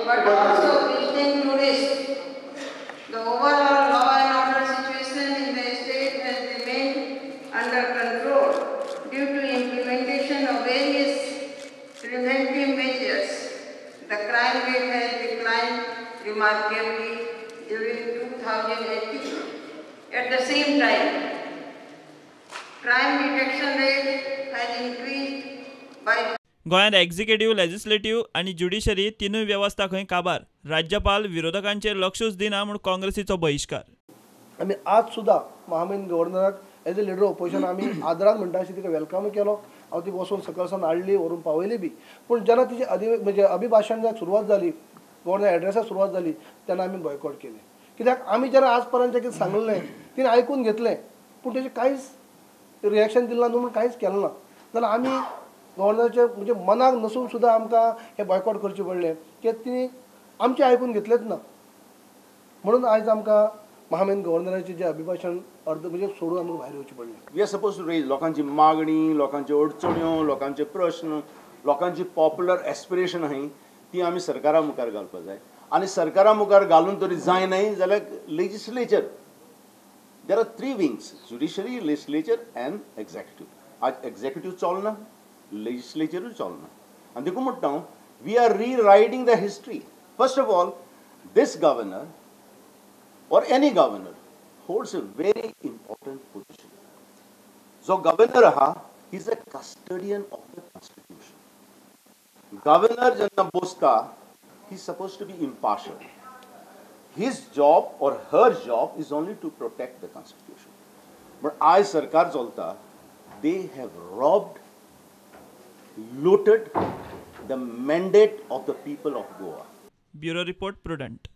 but also wishing to risk. The overall law and order situation in the state has remained under control due to implementation of various preventive measures. The crime rate has declined remarkably during 2018. At the same time, crime detection rate has increased by गोंयांत executive, legislative आनी judiciary तिनूय वेवस्था खंय काबार. राज्यपाल विरोधकांचेर लक्षूच दिना म्हूण काँग्रेसीचो बहिष्कार. आमी आज सुद्दां महामहिम गव्हर्नराक एज अ लिडर ऑपोजिशन आमी आदरान म्हणटा अशें तिका वेलकम केलो. हांव ती बसून सकलसान हाडली, व्हरून पावयली बी. पूण जेन्ना तिची म्हणजे अभिभाशणाक सुरवात जाली, गव्हर्नर एड्रेसाक सुरवात जाली, तेन्ना आमी बॉयकॉट केलें. कित्याक आमी जेन्ना आज पर्यंत कितें सांगलें तिणें आयकून घेतलें, पूण तेजें कांयच रिएक्शन दिलें ना न्हू म्हूण कांयच केलें ना. जाल्यार आमी गव्हर्नराचे म्हणजे मनाक नसून सुद्दां आमकां हें बॉयकॉट करचें पडलें, कित्याक तिणी आमचें आयकून घेतलेंच ना. म्हणून आयज आमकां महामहिम गव्हर्नराचें जें अभिभाशण अर्द म्हणजे सोडून आमकां भायर येवचें पडलें. We are suppose to raise लोकांची मागणी, लोकांच्यो अडचण्यो, लोकांचे प्रश्न, लोकांची पॉप्युलर एस्पिरेशन आहाय ती आमी सरकारा मुखार घालपाक जाय. आनी सरकारा मुखार घालून तरी जायनाय जाल्यार legislature, there are 3 wings: judiciary, legislature and executive. आज एक्झिक्युटिव्ह चलना, legislature's chalna. And देखो मुट्टा we are rewriting the history. First of all, this governor or any governor holds a very important position. So governor he is a custodian of the constitution. Governor jenna bosta, he is supposed to be impartial. His job or her job is only to protect the constitution. But as sarkar chalta, they have robbed, looted the mandate of the people of Goa. Bureau Report, Prudent.